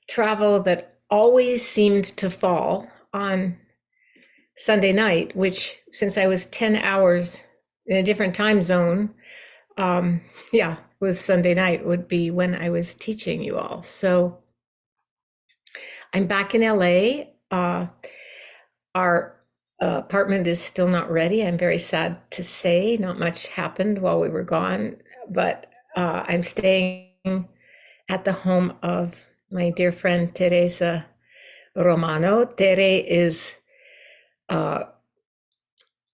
travel that always seemed to fall on Sunday night, which since I was 10 hours in a different time zone, um, yeah, was Sunday night would be when I was teaching you all. So I'm back in LA. Our apartment is still not ready. I'm very sad to say. Not much happened while we were gone, but I'm staying at the home of my dear friend Teresa Romano. Tere is uh,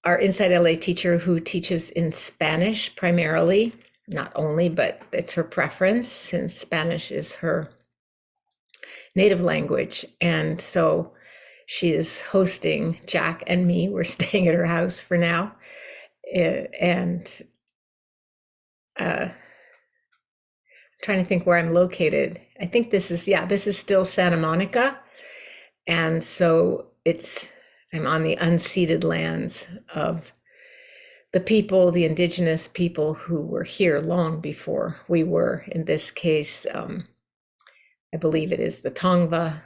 our Inside LA teacher who teaches in Spanish primarily, not only, but it's her preference since Spanish is her native language. And so she is hosting Jack and me. We're staying at her house for now. And trying to think where I'm located. I think this is still Santa Monica. And so I'm on the unceded lands of the people, the indigenous people who were here long before we were. In this case, I believe it is the Tongva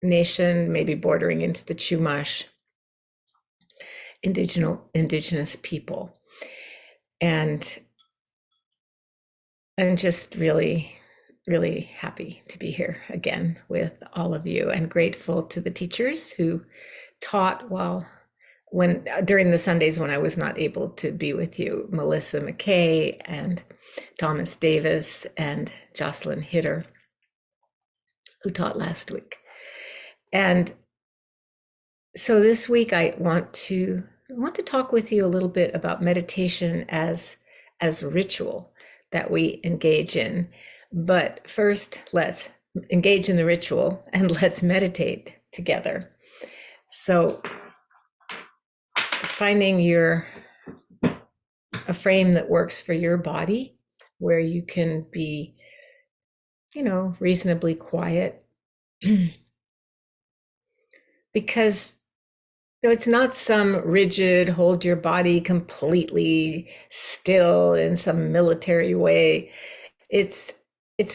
Nation, maybe bordering into the Chumash indigenous people. And I'm just really, really happy to be here again with all of you and grateful to the teachers who taught when during the Sundays when I was not able to be with you, Melissa McKay and Thomas Davis and Jocelyn Hitter, who taught last week. And so this week I want to talk with you a little bit about meditation as ritual that we engage in. But first, let's engage in the ritual and let's meditate together. So finding a frame that works for your body, where you can be, reasonably quiet. Because it's not some rigid, hold your body completely still in some military way. It's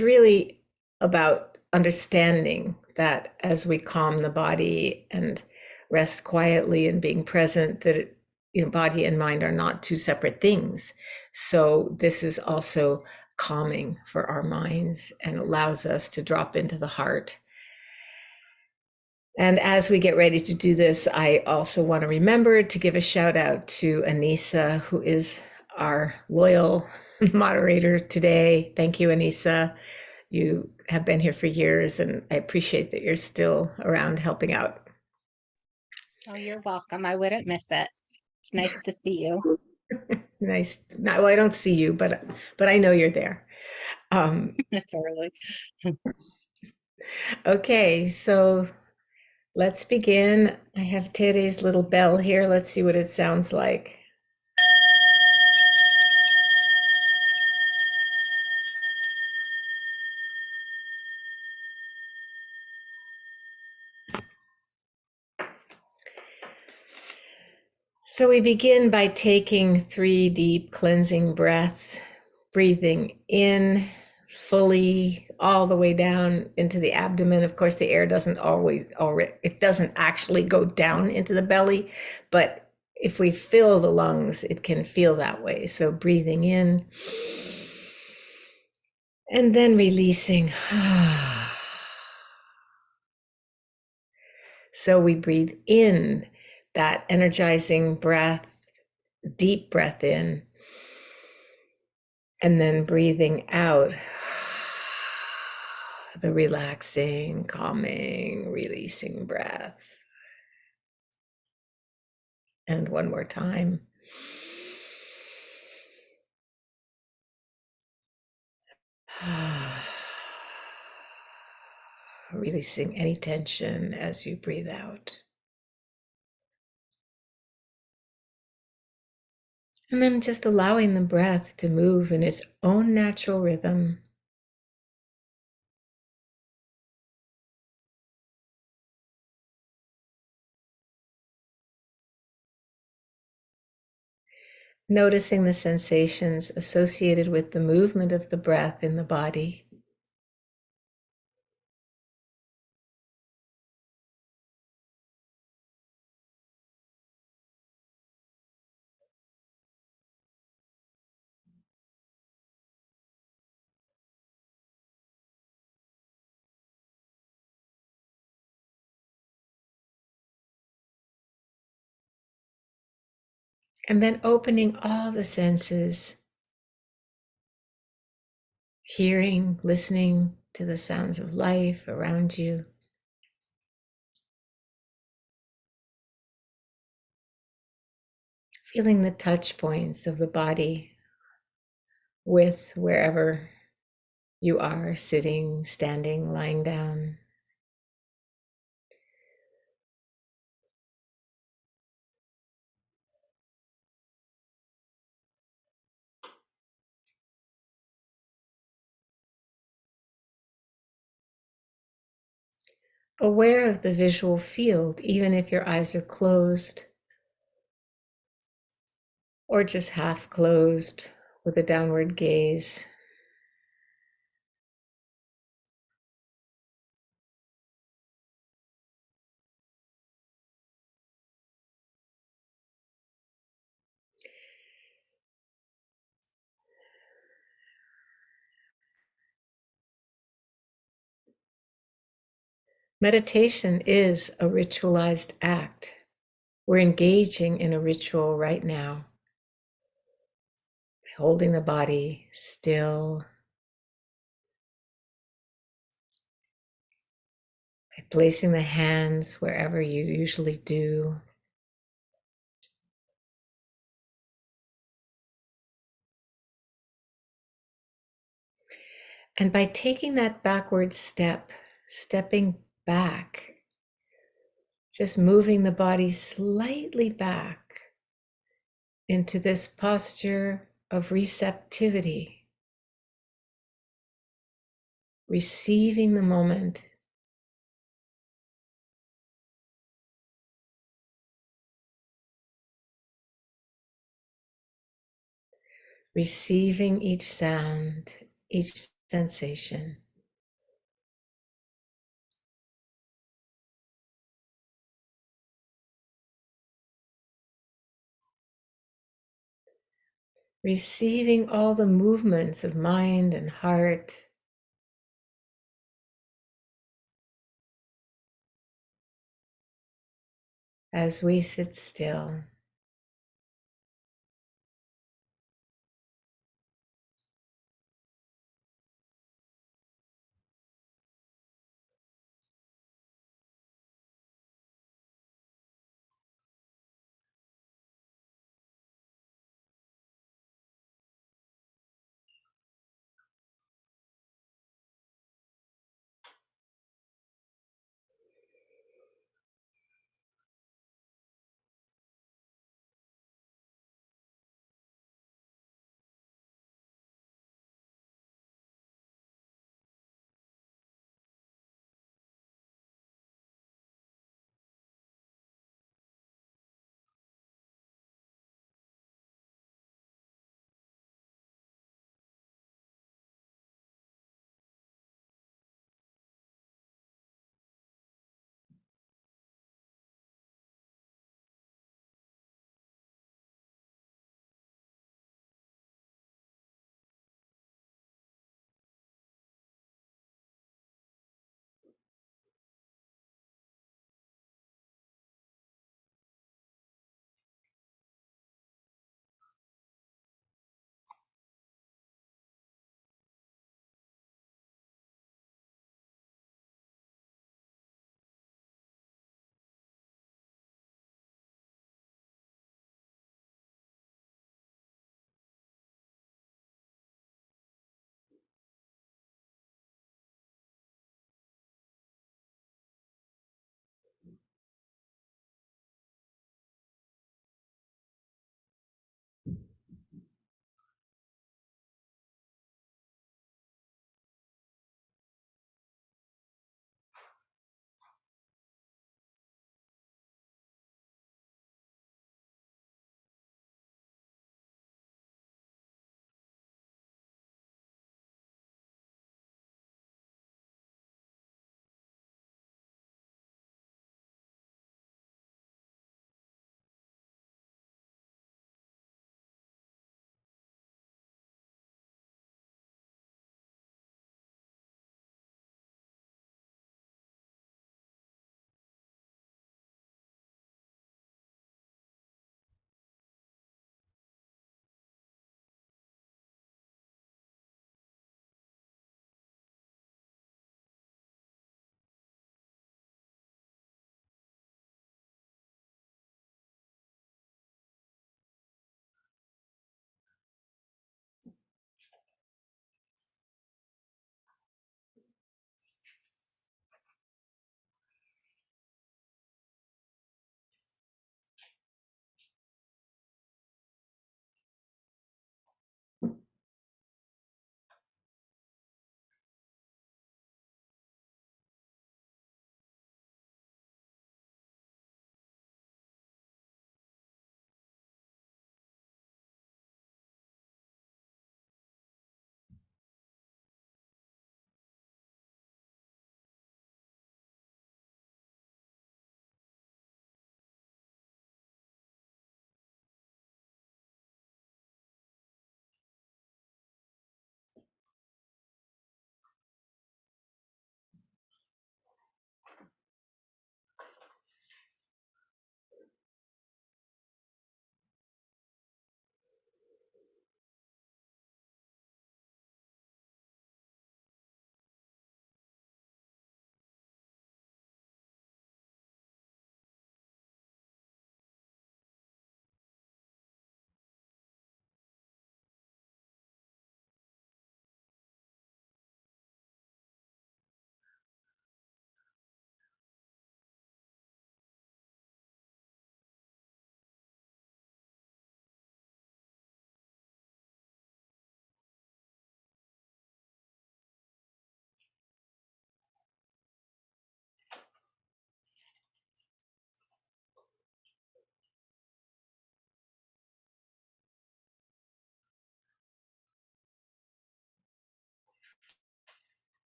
really about understanding that as we calm the body and rest quietly and being present, that body and mind are not two separate things. So this is also calming for our minds and allows us to drop into the heart. And as we get ready to do this, I also want to remember to give a shout out to Anissa, who is our loyal moderator today. Thank you, Anissa. You have been here for years, and I appreciate that you're still around helping out. Oh, you're welcome. I wouldn't miss it. It's nice to see you. Nice. Well, I don't see you, but I know you're there. It's early. Okay, so let's begin. I have Tere's little bell here. Let's see what it sounds like. So we begin by taking 3 deep cleansing breaths, breathing in fully all the way down into the abdomen. Of course, the air doesn't it doesn't actually go down into the belly, but if we fill the lungs, it can feel that way. So breathing in and then releasing. So we breathe in that energizing breath, deep breath in, and then breathing out the relaxing, calming, releasing breath. And one more time. Releasing any tension as you breathe out. And then just allowing the breath to move in its own natural rhythm. Noticing the sensations associated with the movement of the breath in the body. And then opening all the senses, hearing, listening to the sounds of life around you. Feeling the touch points of the body with wherever you are, sitting, standing, lying down. Aware of the visual field, even if your eyes are closed or just half closed with a downward gaze. Meditation is a ritualized act. We're engaging in a ritual right now, holding the body still, by placing the hands wherever you usually do. And by taking that backward step, stepping back, just moving the body slightly back into this posture of receptivity, receiving the moment, receiving each sound, each sensation. Receiving all the movements of mind and heart. As we sit still.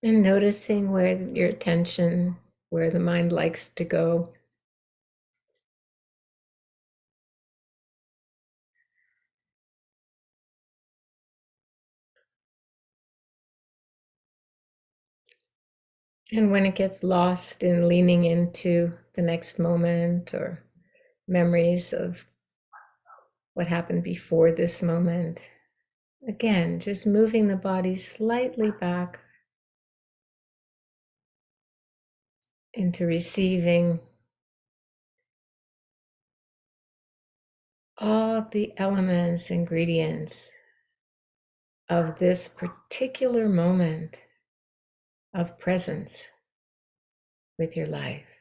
And noticing where your attention, where the mind likes to go. And when it gets lost in leaning into the next moment or memories of what happened before this moment, again, just moving the body slightly back into receiving all the elements, ingredients of this particular moment of presence with your life.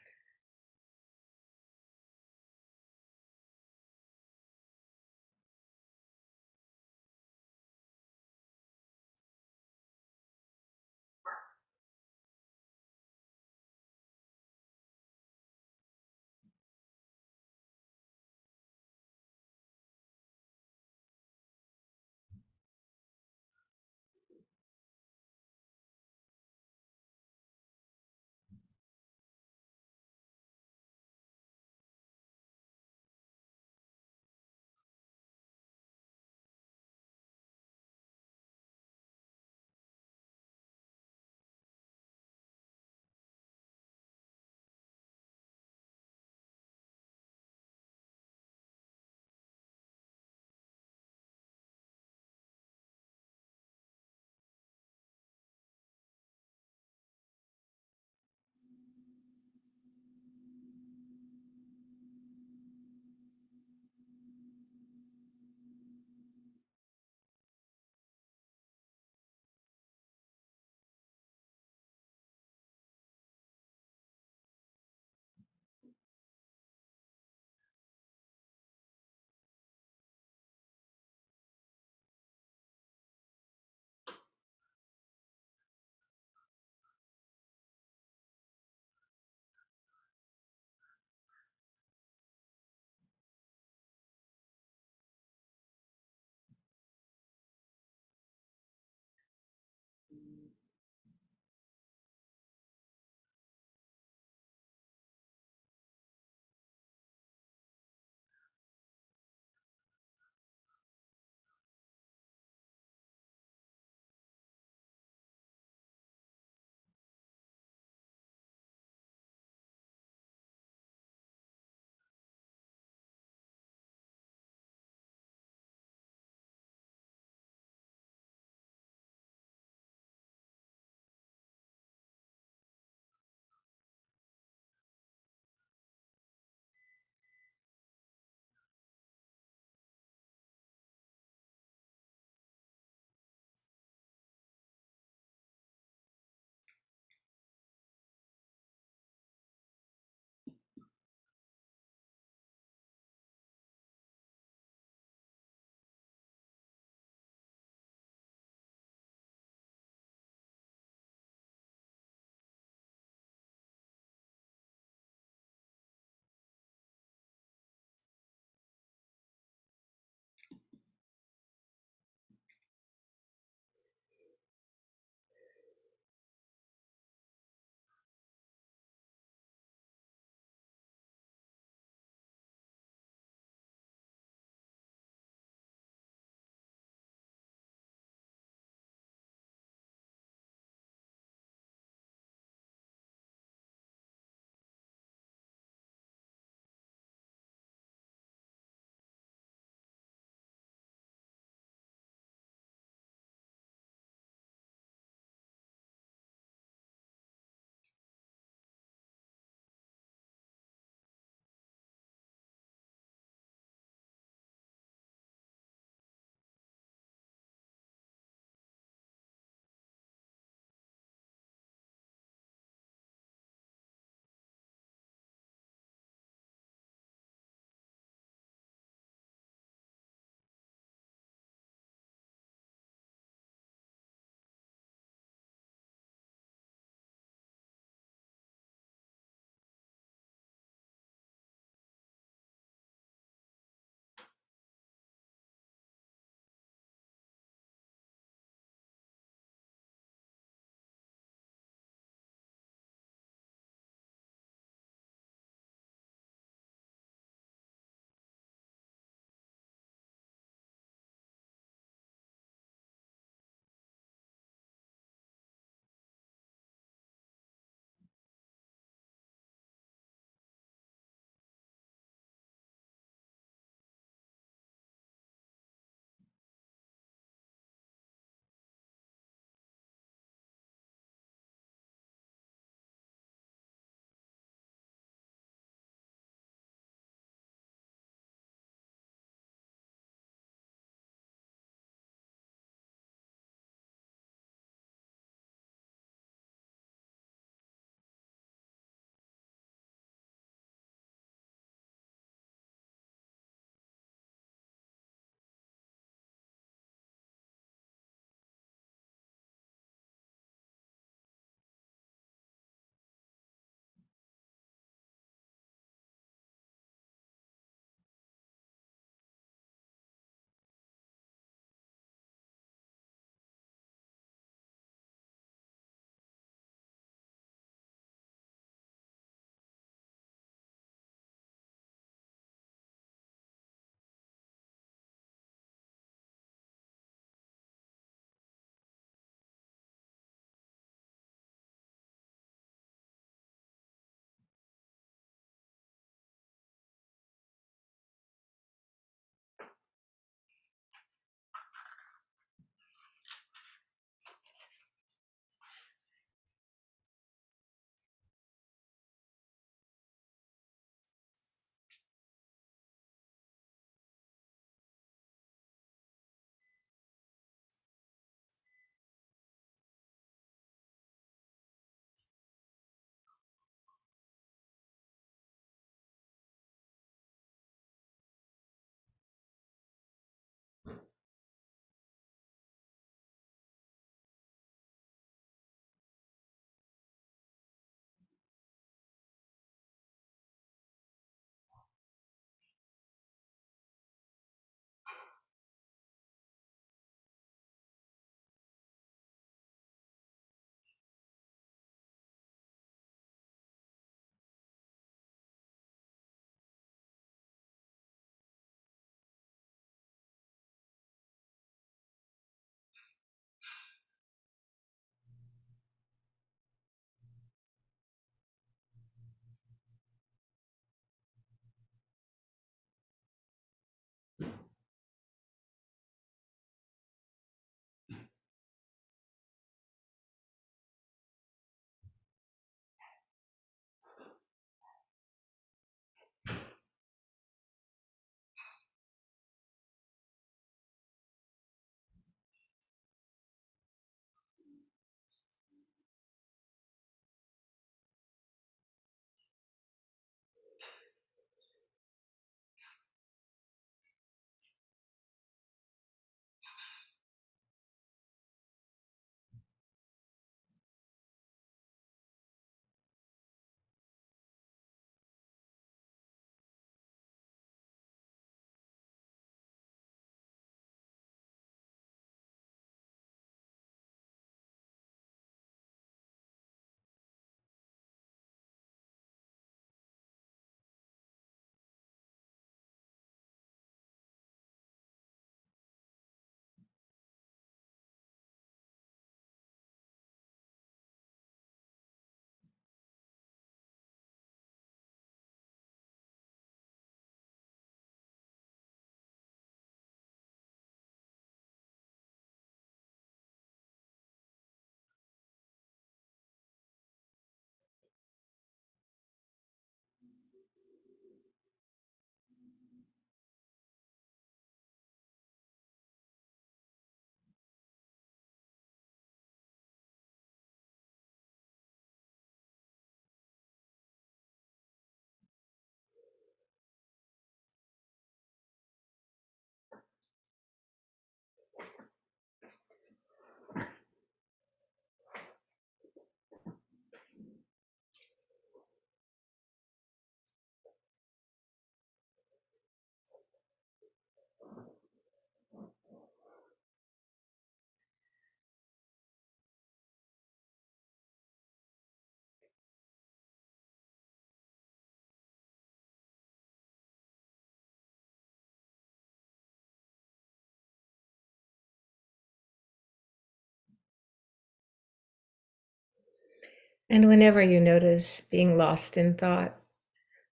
And whenever you notice being lost in thought,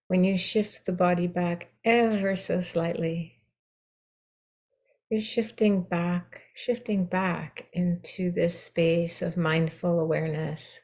when you shift the body back ever so slightly, you're shifting back into this space of mindful awareness.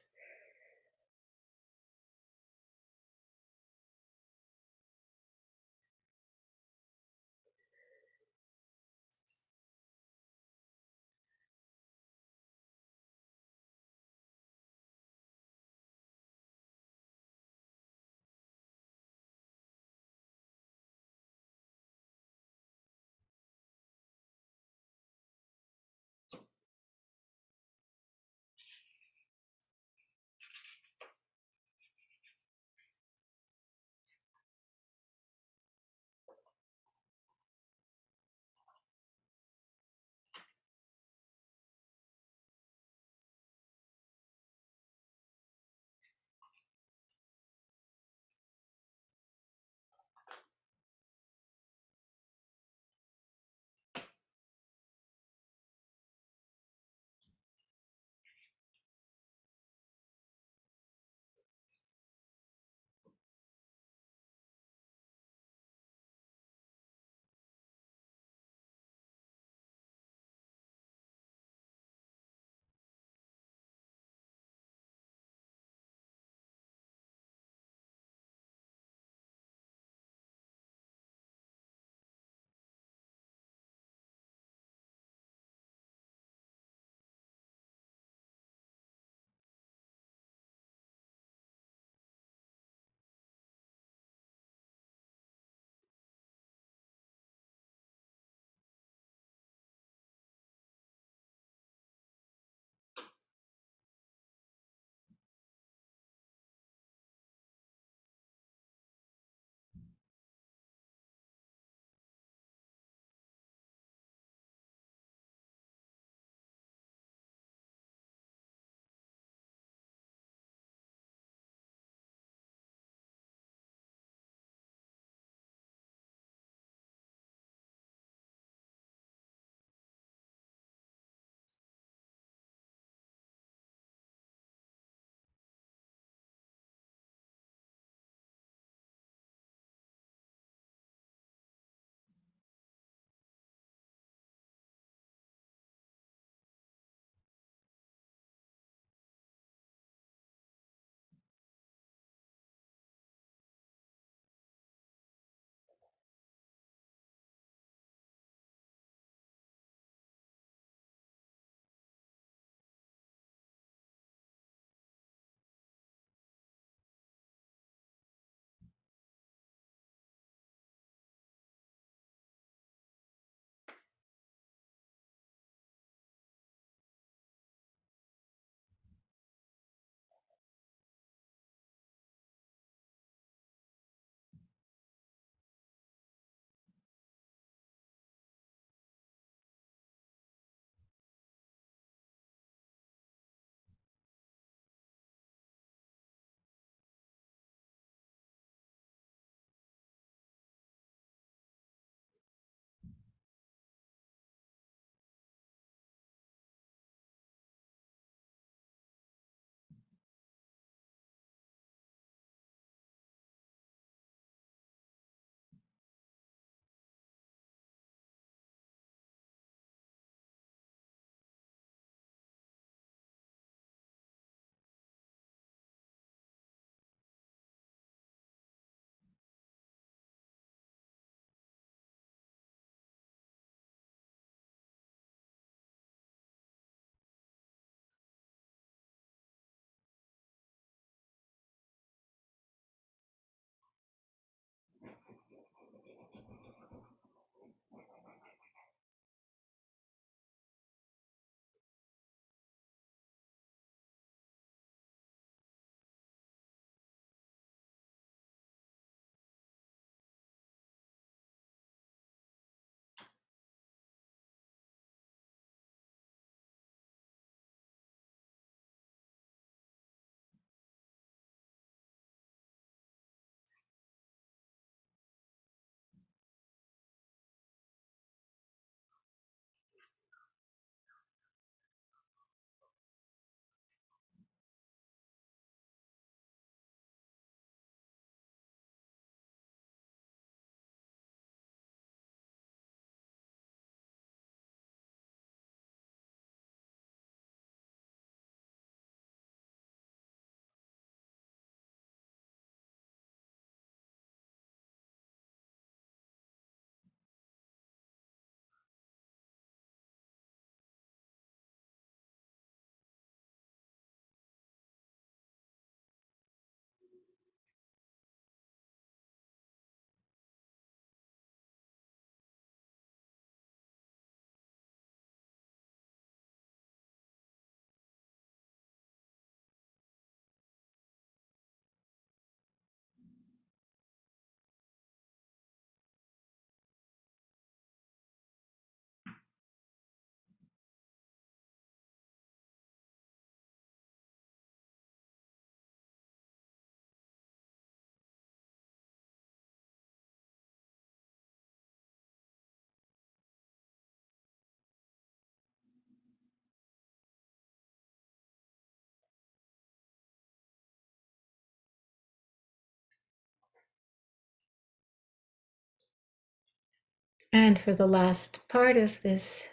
And for the last part of this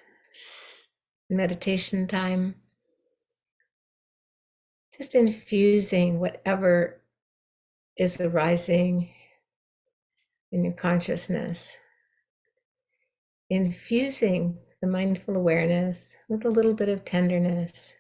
meditation time, just infusing whatever is arising in your consciousness, infusing the mindful awareness with a little bit of tenderness.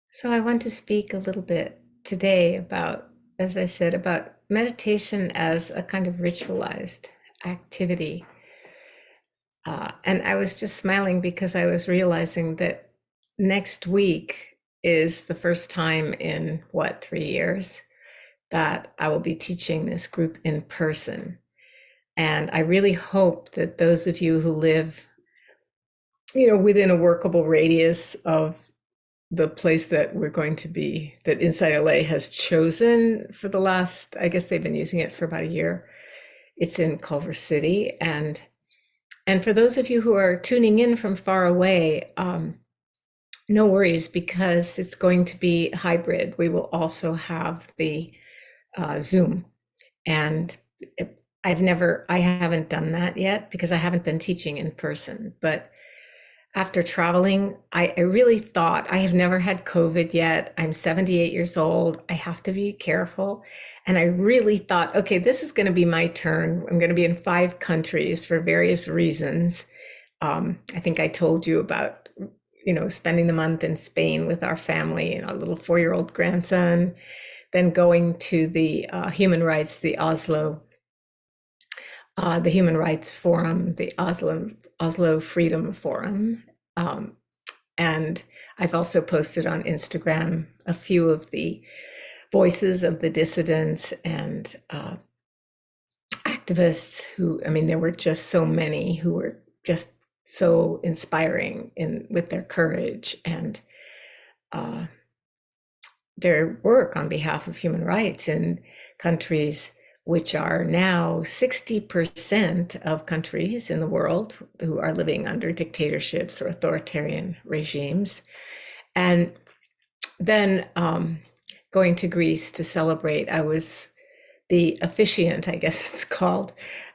So I want to speak a little bit today about, as I said, about meditation as a kind of ritualized activity. And I was just smiling because I was realizing that next week is the first time in what, 3 years that I will be teaching this group in person. And I really hope that those of you who live, within a workable radius of the place that we're going to be, that Insight LA has chosen for the last, I guess they've been using it for about a year. It's in Culver City. And for those of you who are tuning in from far away, No worries, because it's going to be hybrid. We will also have the Zoom. And I haven't done that yet because I haven't been teaching in person. But after traveling, I really thought I have never had COVID yet. I'm 78 years old. I have to be careful. And I really thought, okay, this is going to be my turn. I'm going to be in 5 countries for various reasons. I think I told you about, spending the month in Spain with our family and our little 4-year-old grandson, then going to the the Human Rights Forum, the Oslo Freedom Forum. And I've also posted on Instagram a few of the voices of the dissidents and activists there were just so many who were just so inspiring with their courage and their work on behalf of human rights in countries which are now 60% of countries in the world who are living under dictatorships or authoritarian regimes. And then going to Greece to celebrate, I was the officiant, I guess it's called,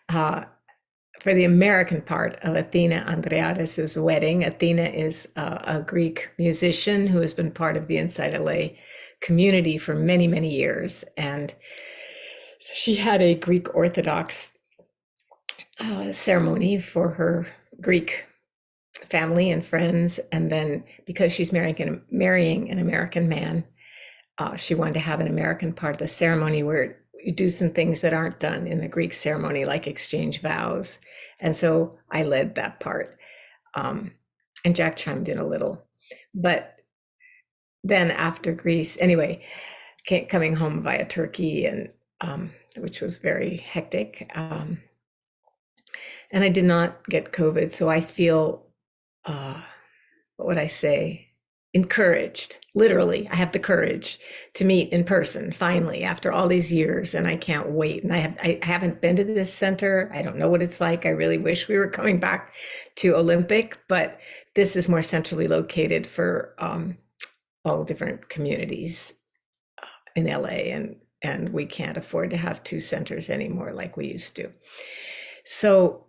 for the American part of Athina Andreadis's wedding. Athina is a Greek musician who has been part of the Inside LA community for many, many years. And she had a Greek Orthodox ceremony for her Greek family and friends. And then because she's marrying an American man, she wanted to have an American part of the ceremony where you do some things that aren't done in the Greek ceremony, like exchange vows. And so I led that part. And Jack chimed in a little. But then after Greece, anyway, coming home via Turkey, and which was very hectic. And I did not get COVID, so I feel, what would I say? Encouraged. Literally, I have the courage to meet in person finally after all these years, and I can't wait. And I haven't been to this center. I don't know what it's like. I really wish we were coming back to Olympic, but this is more centrally located for all different communities in LA, and we can't afford to have 2 centers anymore like we used to. So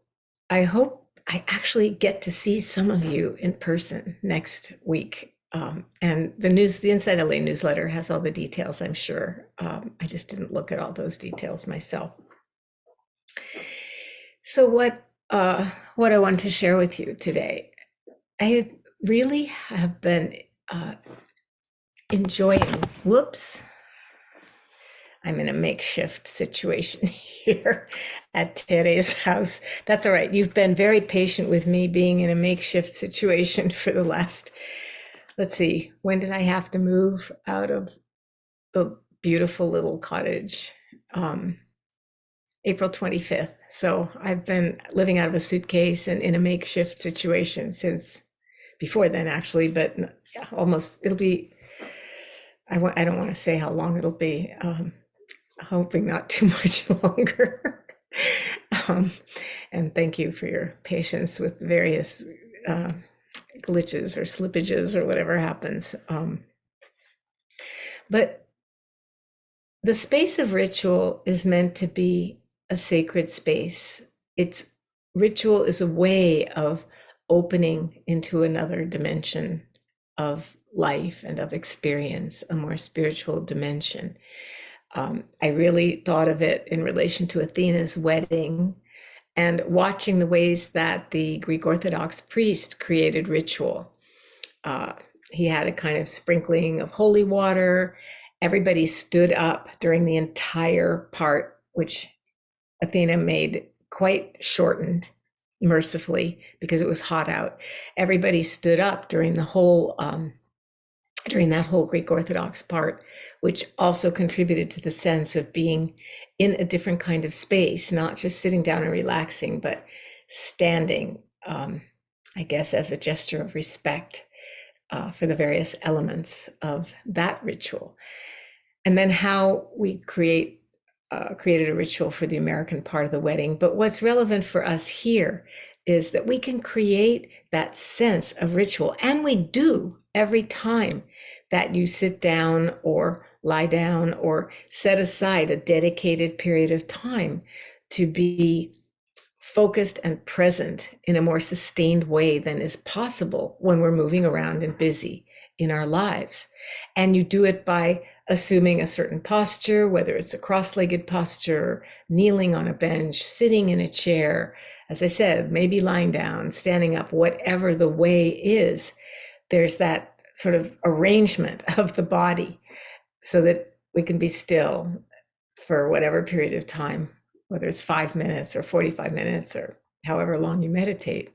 I hope I actually get to see some of you in person next week. And the Inside LA newsletter has all the details, I'm sure. I just didn't look at all those details myself. So what I want to share with you today, I really have been enjoying, I'm in a makeshift situation here at Tere's house. That's all right. You've been very patient with me being in a makeshift situation for the last, let's see, when did I have to move out of the beautiful little cottage? April 25th. So I've been living out of a suitcase and in a makeshift situation since before then, actually, but almost, it'll be, I don't want to say how long it'll be. Hoping not too much longer. And thank you for your patience with various glitches or slippages or whatever happens. But the space of ritual is meant to be a sacred space. Ritual is a way of opening into another dimension of life and of experience, a more spiritual dimension. I really thought of it in relation to Athena's wedding and watching the ways that the Greek Orthodox priest created ritual. He had a kind of sprinkling of holy water. Everybody stood up during the entire part, which Athena made quite shortened, mercifully, because it was hot out. Everybody stood up during that whole Greek Orthodox part, which also contributed to the sense of being in a different kind of space, not just sitting down and relaxing, but standing, I guess, as a gesture of respect for the various elements of that ritual. And then how we created a ritual for the American part of the wedding. But what's relevant for us here is that we can create that sense of ritual, and we do every time that you sit down or lie down or set aside a dedicated period of time to be focused and present in a more sustained way than is possible when we're moving around and busy in our lives. And you do it by assuming a certain posture, whether it's a cross-legged posture, kneeling on a bench, sitting in a chair, as I said, maybe lying down, standing up, whatever the way is, there's that sort of arrangement of the body so that we can be still for whatever period of time, whether it's 5 minutes or 45 minutes or however long you meditate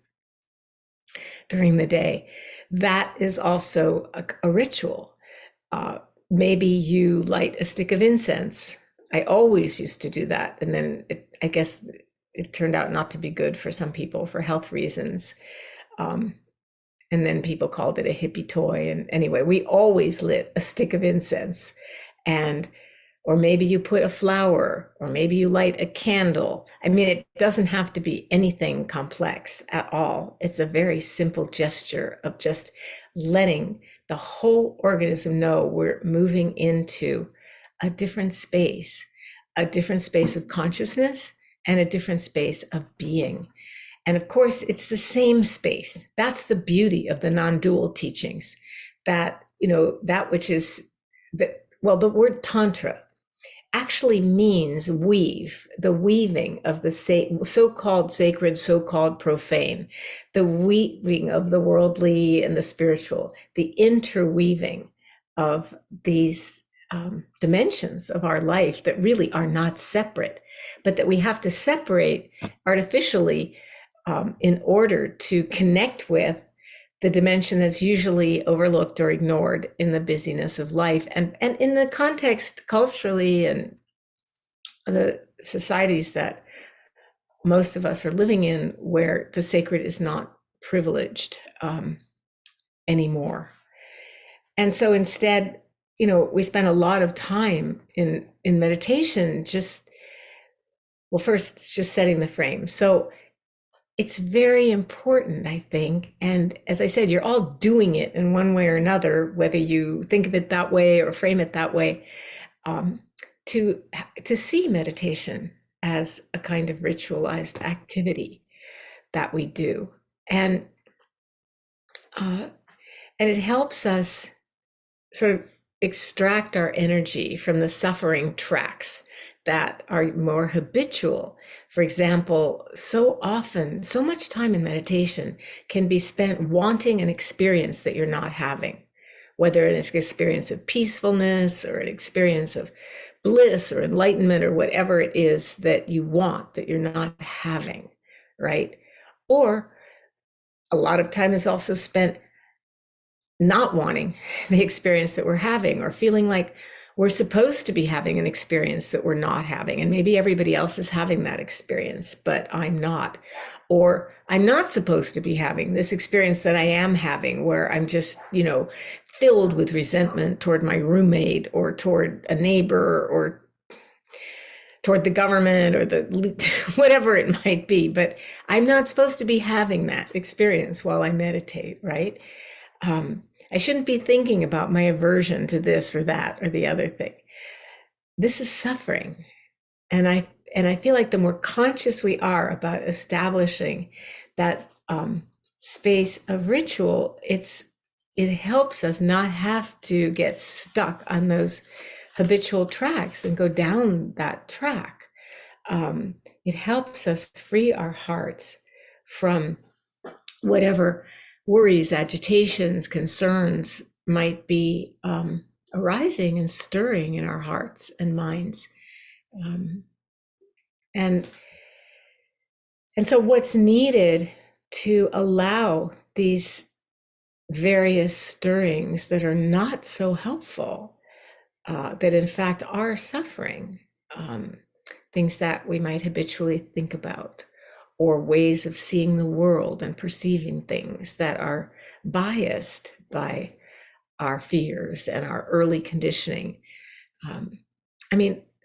during the day. That is also a ritual. Maybe you light a stick of incense. I always used to do that. And then I guess it turned out not to be good for some people for health reasons. And then people called it a hippie toy. And anyway, we always lit a stick of incense. Or maybe you put a flower, or maybe you light a candle. I mean, it doesn't have to be anything complex at all. It's a very simple gesture of just letting the whole organism know we're moving into a different space of consciousness and a different space of being. And of course, it's the same space. That's the beauty of the non-dual teachings, that, that which is, the word tantra actually means weave, the weaving of the so-called sacred, so-called profane, the weaving of the worldly and the spiritual, the interweaving of these dimensions of our life that really are not separate, but that we have to separate artificially in order to connect with the dimension that's usually overlooked or ignored in the busyness of life. And in the context culturally and the societies that most of us are living in, where the sacred is not privileged anymore. And so instead, we spend a lot of time in meditation, first it's just setting the frame. So it's very important, I think. And as I said, you're all doing it in one way or another, whether you think of it that way or frame it that way, to see meditation as a kind of ritualized activity that we do. And it helps us sort of extract our energy from the suffering tracks that are more habitual. For example, so often, so much time in meditation can be spent wanting an experience that you're not having, whether it's an experience of peacefulness or an experience of bliss or enlightenment or whatever it is that you want that you're not having, right? Or a lot of time is also spent not wanting the experience that we're having, or feeling like we're supposed to be having an experience that we're not having. And maybe everybody else is having that experience, but I'm not. Or I'm not supposed to be having this experience that I am having, where I'm just, filled with resentment toward my roommate or toward a neighbor or toward the government or whatever it might be. But I'm not supposed to be having that experience while I meditate, right? I shouldn't be thinking about my aversion to this or that or the other thing. This is suffering. And I feel like the more conscious we are about establishing that space of ritual, it helps us not have to get stuck on those habitual tracks and go down that track. It helps us free our hearts from whatever worries, agitations, concerns might be arising and stirring in our hearts and minds. And so what's needed to allow these various stirrings that are not so helpful, that in fact are suffering, things that we might habitually think about, or ways of seeing the world and perceiving things that are biased by our fears and our early conditioning.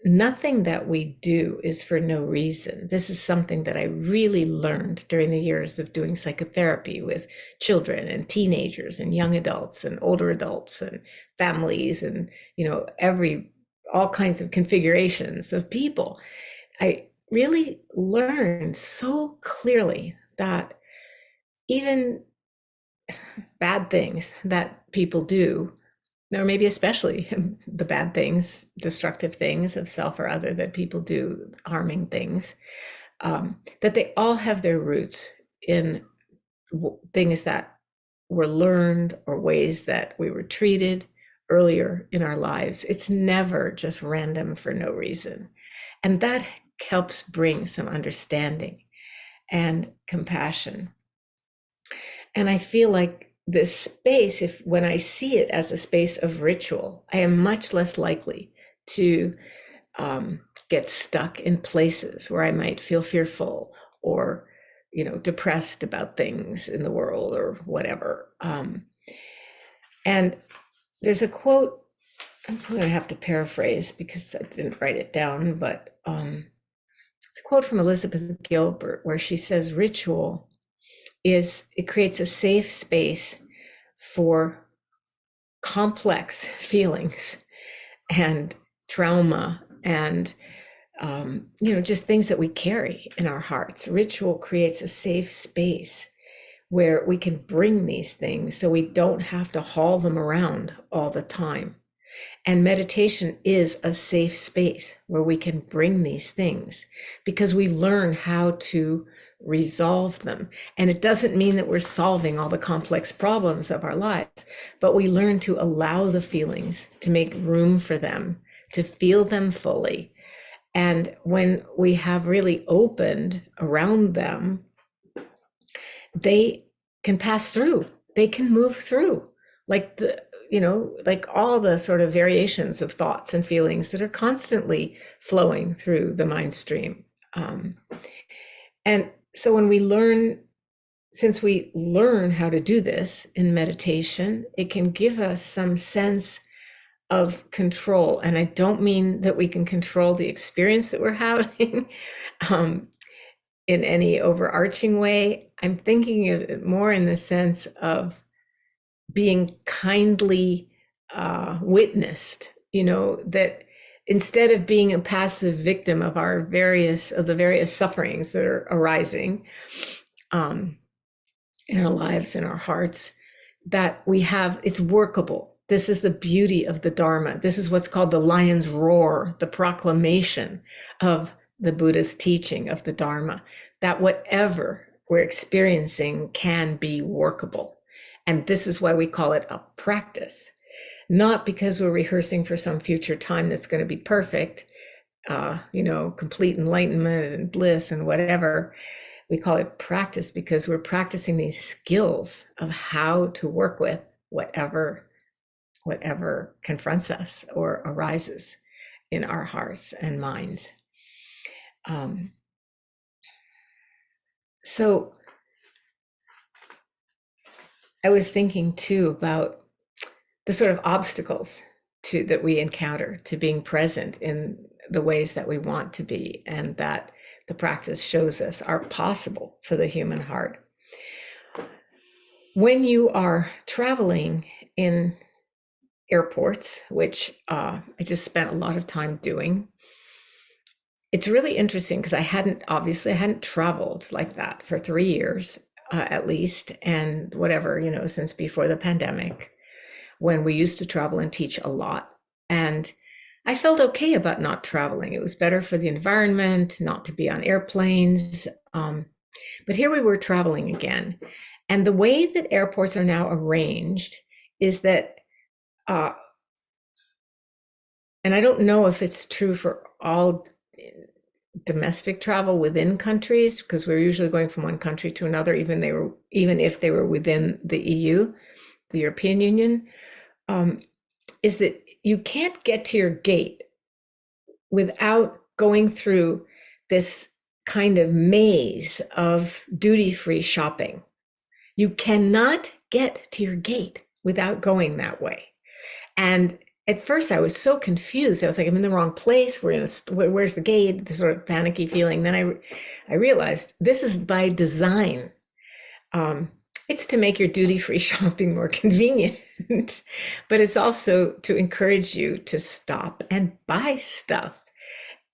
nothing that we do is for no reason. This is something that I really learned during the years of doing psychotherapy with children and teenagers and young adults and older adults and families and, all kinds of configurations of people. I really learned so clearly that even bad things that people do, or maybe especially the bad things, destructive things of self or other that people do, harming things, that they all have their roots in things that were learned or ways that we were treated earlier in our lives. It's never just random for no reason. And that helps bring some understanding and compassion. And I feel like this space, when I see it as a space of ritual, I am much less likely to get stuck in places where I might feel fearful or, depressed about things in the world or whatever. And there's a quote, I'm going to have to paraphrase because I didn't write it down, but it's a quote from Elizabeth Gilbert where she says, ritual it creates a safe space for complex feelings and trauma and just things that we carry in our hearts. Ritual creates a safe space where we can bring these things so we don't have to haul them around all the time. And meditation is a safe space where we can bring these things because we learn how to resolve them. And it doesn't mean that we're solving all the complex problems of our lives, but we learn to allow the feelings, to make room for them, to feel them fully. And when we have really opened around them, they can pass through, they can move through, like all the sort of variations of thoughts and feelings that are constantly flowing through the mind stream. And so since we learn how to do this in meditation, it can give us some sense of control. And I don't mean that we can control the experience that we're having in any overarching way. I'm thinking of it more in the sense of being kindly witnessed, that instead of being a passive victim of the various sufferings that are arising in our lives, in our hearts, that it's workable. This is the beauty of the Dharma. This is what's called the lion's roar, the proclamation of the Buddha's teaching of the Dharma, that whatever we're experiencing can be workable. And this is why we call it a practice, not because we're rehearsing for some future time that's going to be perfect, complete enlightenment and bliss and whatever. We call it practice because we're practicing these skills of how to work with whatever confronts us or arises in our hearts and minds. So I was thinking too about the sort of obstacles that we encounter to being present in the ways that we want to be, and that the practice shows us are possible for the human heart. When you are traveling in airports, which I just spent a lot of time doing, it's really interesting because I hadn't traveled like that for 3 years at least, and whatever, since before the pandemic, when we used to travel and teach a lot. And I felt okay about not traveling. It was better for the environment not to be on airplanes. But here we were traveling again. And the way that airports are now arranged is that, and I don't know if it's true for all domestic travel within countries, because we're usually going from one country to another, even if they were within the EU, the European Union, is that you can't get to your gate without going through this kind of maze of duty-free shopping. You cannot get to your gate without going that way. And at first I was so confused. I was like, I'm in the wrong place. We're in a, where's the gate? This sort of panicky feeling. Then I realized this is by design. Um, it's to make your duty-free shopping more convenient, but it's also to encourage you to stop and buy stuff.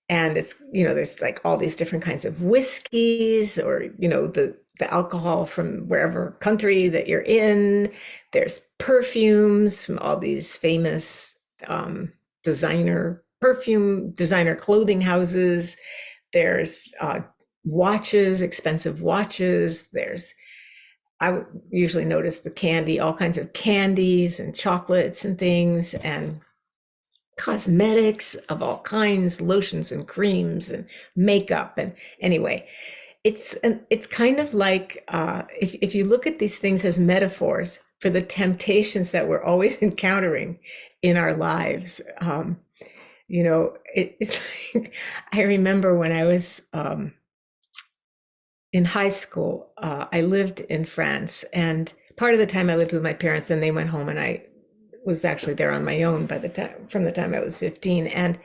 And it's, there's like all these different kinds of whiskeys, or, the alcohol from wherever country that you're in. There's perfumes from all these famous designer clothing houses. There's watches, expensive watches. I would usually notice the candy, all kinds of candies and chocolates and things, and cosmetics of all kinds, lotions and creams and makeup. And anyway, it's kind of like, if you look at these things as metaphors for the temptations that we're always encountering in our lives. It's like, I remember when I was in high school, I lived in France, and part of the time I lived with my parents, then they went home, and I was actually there on my own from the time I was 15. And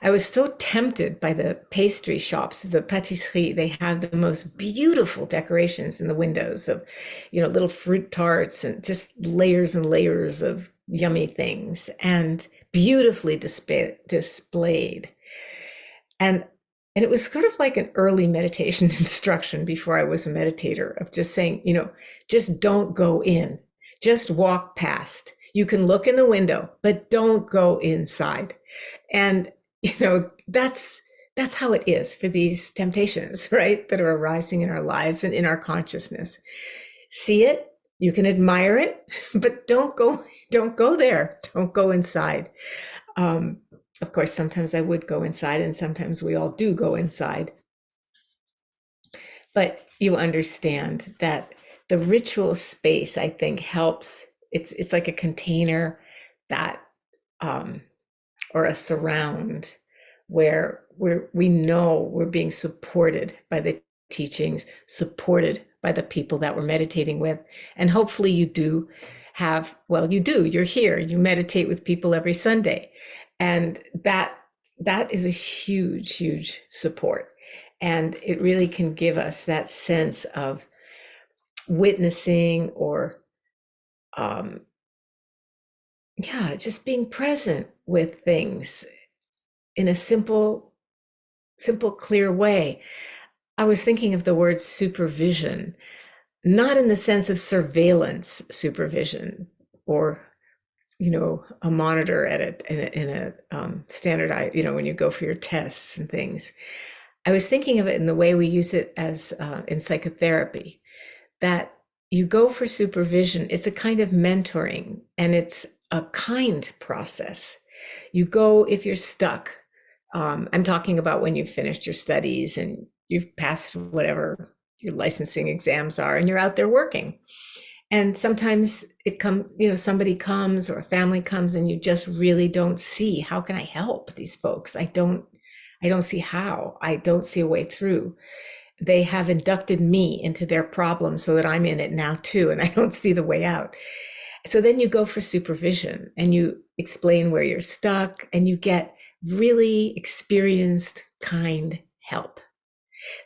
I was so tempted by the pastry shops, the pâtisserie. They have the most beautiful decorations in the windows of, little fruit tarts and just layers and layers of yummy things, and beautifully displayed. And it was sort of like an early meditation instruction before I was a meditator, of just saying, just don't go in, just walk past. You can look in the window, but don't go inside. And, that's how it is for these temptations, right? That are arising in our lives and in our consciousness. See it, you can admire it, but don't go there. Don't go inside. Of course, sometimes I would go inside, and sometimes we all do go inside. But you understand that the ritual space, I think, helps. It's like a container that, or a surround, where we know we're being supported by the teachings, supported by the people that we're meditating with. And hopefully you do have, you're here, you meditate with people every Sunday. And that is a huge, huge support. And it really can give us that sense of witnessing, or just being present with things in a simple, clear way. I was thinking of the word supervision, not in the sense of surveillance supervision, or a monitor in a standardized, when you go for your tests and things. I was thinking of it in the way we use it as in psychotherapy, that you go for supervision. It's a kind of mentoring, and it's a kind process. You go if you're stuck. I'm talking about when you've finished your studies and you've passed whatever your licensing exams are, and you're out there working. And sometimes somebody comes, or a family comes, and you just really don't see, how can I help these folks? I don't see how. I don't see a way through. They have inducted me into their problem so that I'm in it now too, and I don't see the way out. So then you go for supervision, and you explain where you're stuck, and you get really experienced, kind help.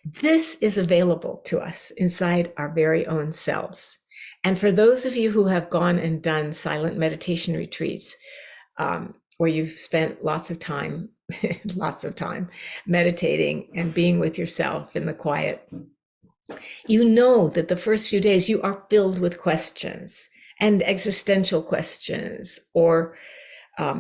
This is available to us inside our very own selves. And for those of you who have gone and done silent meditation retreats, where you've spent lots of time meditating and being with yourself in the quiet, you know that the first few days you are filled with questions, and existential questions, or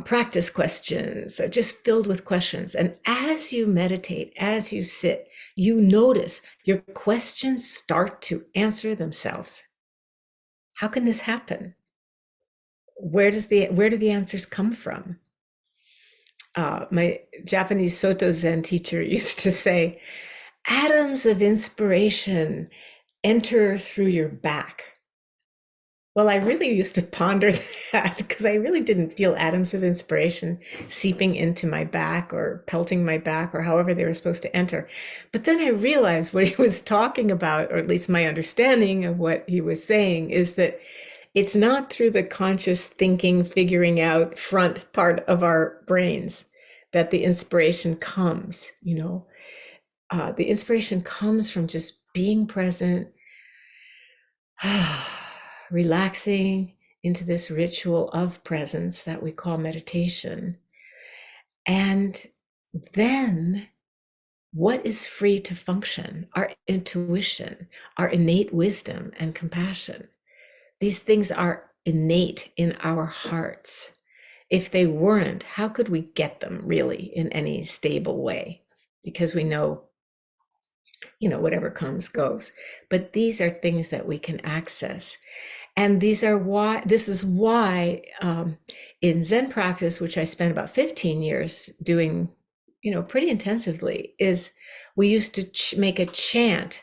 practice questions, just filled with questions. And as you meditate, as you sit, you notice your questions start to answer themselves. How can this happen? Where do the answers come from? My Japanese Soto Zen teacher used to say, atoms of inspiration enter through your back. Well, I really used to ponder that, because I really didn't feel atoms of inspiration seeping into my back or pelting my back, or however they were supposed to enter. But then I realized what he was talking about, or at least my understanding of what he was saying, is that It's not through the conscious thinking, figuring out front part of our brains that the inspiration comes, you know. The inspiration comes from just being present, relaxing into this ritual of presence that we call meditation. And then what is free to function? Our intuition, our innate wisdom and compassion. These things are innate in our hearts. If they weren't, how could we get them really in any stable way? Because we know, whatever comes goes. But these are things that we can access. And this is why in Zen practice, which I spent about 15 years doing, pretty intensively, is we used to make a chant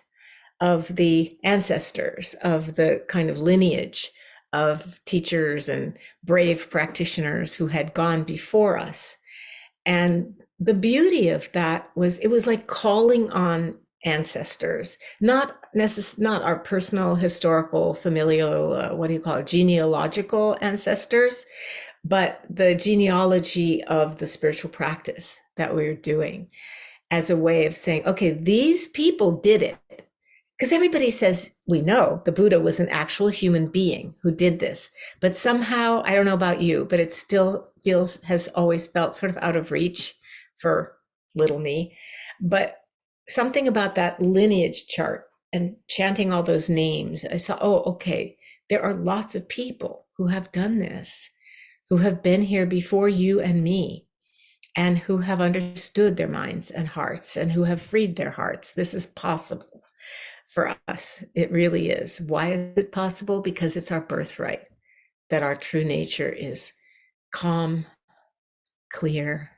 of the ancestors, of the kind of lineage of teachers and brave practitioners who had gone before us. And the beauty of that was it was like calling on ancestors, not our personal historical familial what do you call it, genealogical ancestors, but the genealogy of the spiritual practice that we were doing, as a way of saying, okay, these people did it. Because everybody says, we know the Buddha was an actual human being who did this, but somehow, I don't know about you, but it still has always felt sort of out of reach for little me. But something about that lineage chart and chanting all those names, I saw, oh, okay, there are lots of people who have done this, who have been here before you and me, and who have understood their minds and hearts, and who have freed their hearts. This is possible for us. It really is. Why is it possible? Because it's our birthright, that our true nature is calm, clear,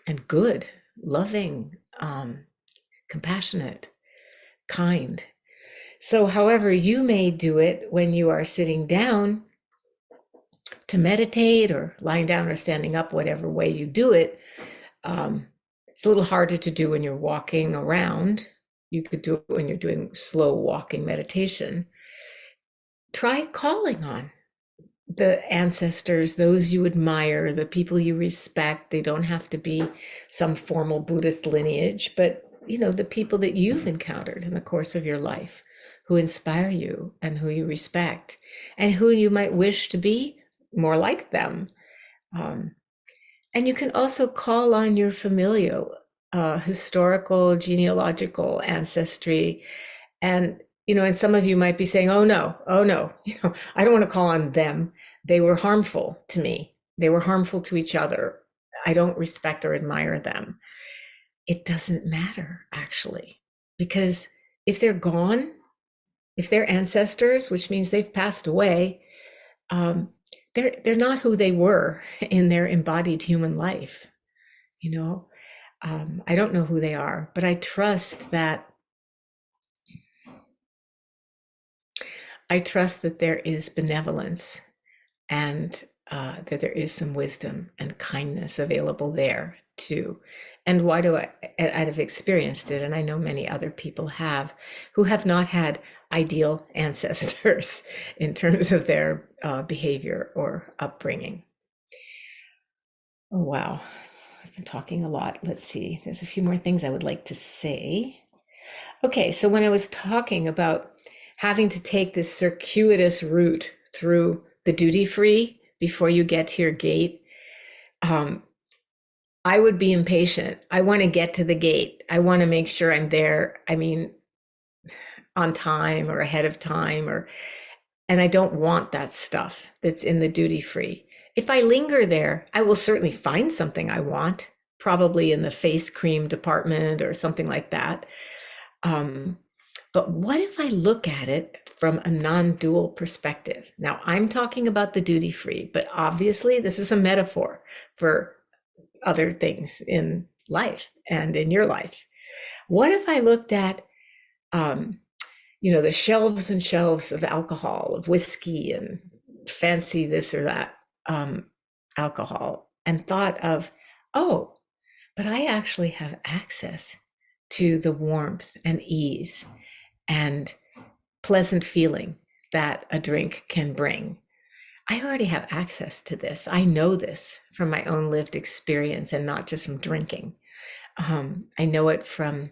and good, loving, compassionate, kind. So however you may do it when you are sitting down to meditate, or lying down or standing up, whatever way you do it, it's a little harder to do when you're walking around. You could do it when you're doing slow walking meditation. Try calling on the ancestors, those you admire, the people you respect. They don't have to be some formal Buddhist lineage, but the people that you've encountered in the course of your life, who inspire you and who you respect, and who you might wish to be more like them. And you can also call on your familial, historical, genealogical ancestry. And, and some of you might be saying, oh no, I don't want to call on them. They were harmful to me. They were harmful to each other. I don't respect or admire them. It doesn't matter, actually, because if they're gone, if they're ancestors, which means they've passed away, they're not who they were in their embodied human life. I don't know who they are, but I trust that there is benevolence, and that there is some wisdom and kindness available there too. And why do I've experienced it, and I know many other people have, who have not had ideal ancestors in terms of their behavior or upbringing. Oh, wow. I've been talking a lot. Let's see. There's a few more things I would like to say. Okay, so when I was talking about having to take this circuitous route through the duty-free before you get to your gate, I would be impatient. I want to get to the gate. I want to make sure I'm there. I mean, on time or ahead of time, and I don't want that stuff that's in the duty-free. If I linger there, I will certainly find something I want, probably in the face cream department or something like that. But what if I look at it from a non-dual perspective? Now, I'm talking about the duty-free, but obviously this is a metaphor for other things in life and in your life. What if I looked at, the shelves and shelves of alcohol, of whiskey and fancy this or that alcohol, and thought of, oh, but I actually have access to the warmth and ease and pleasant feeling that a drink can bring. I already have access to this. I know this from my own lived experience and not just from drinking. I know it from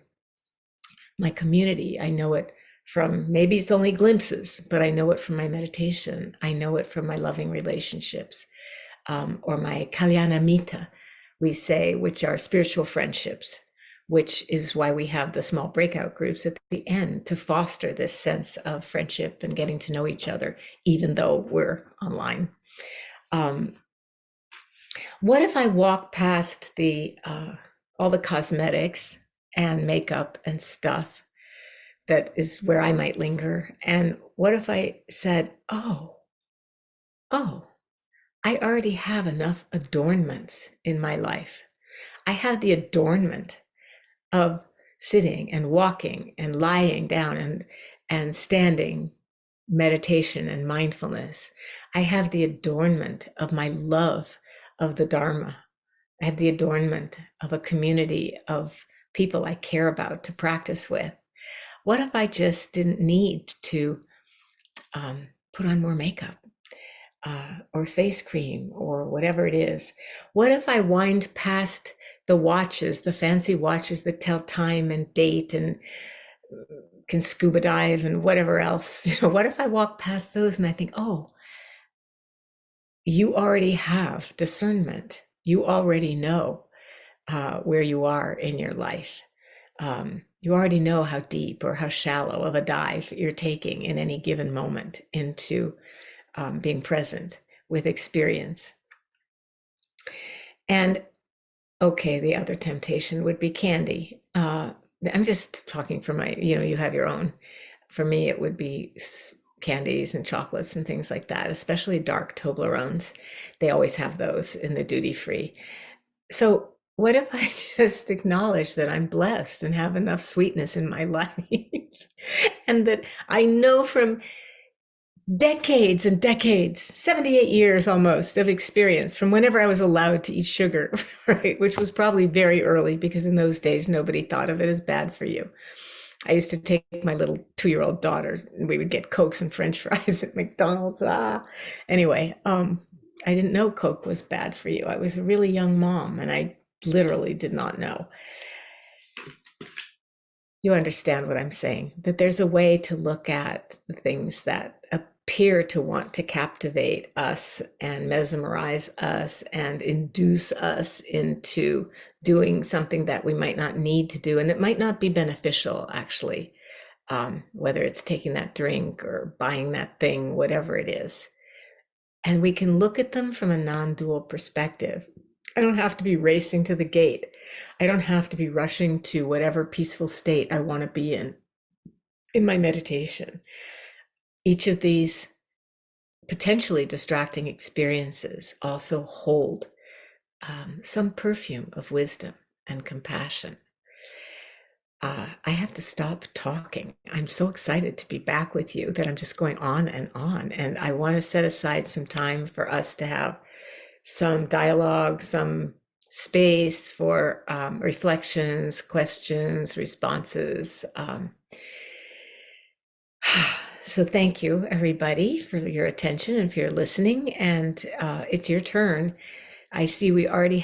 my community. I know it from, maybe it's only glimpses, but I know it from my meditation. I know it from my loving relationships, or my kalyanamita, we say, which are spiritual friendships, which is why we have the small breakout groups at the end to foster this sense of friendship and getting to know each other, even though we're online. What if I walk past the all the cosmetics and makeup and stuff that is where I might linger? And what if I said, oh, I already have enough adornments in my life. I have the adornment of sitting and walking and lying down and standing, meditation and mindfulness. I have the adornment of my love of the Dharma. I have the adornment of a community of people I care about to practice with. What if I just didn't need to put on more makeup or face cream or whatever it is? What if I wind past the watches, the fancy watches that tell time and date and can scuba dive and whatever else? What if I walk past those and I think, oh, you already have discernment. You already know where you are in your life. You already know how deep or how shallow of a dive you're taking in any given moment into being present with experience. And okay, the other temptation would be candy. I'm just talking for my, you have your own. For me, it would be candies and chocolates and things like that, especially dark Toblerones. They always have those in the duty free. So what if I just acknowledge that I'm blessed and have enough sweetness in my life and that I know from decades and decades, 78 years almost of experience from whenever I was allowed to eat sugar, right? Which was probably very early because in those days, nobody thought of it as bad for you. I used to take my little 2-year-old daughter and we would get Cokes and French fries at McDonald's. Anyway, I didn't know Coke was bad for you. I was a really young mom and I literally did not know. You understand what I'm saying, that there's a way to look at the things that appear to want to captivate us and mesmerize us and induce us into doing something that we might not need to do and it might not be beneficial, actually, whether it's taking that drink or buying that thing, whatever it is. And we can look at them from a non-dual perspective. I don't have to be racing to the gate. I don't have to be rushing to whatever peaceful state I want to be in my meditation. Each of these potentially distracting experiences also hold some perfume of wisdom and compassion. I have to stop talking. I'm so excited to be back with you that I'm just going on. And I want to set aside some time for us to have some dialogue, some space for reflections, questions, responses. So thank you, everybody, for your attention and for your listening. And it's your turn. I see we already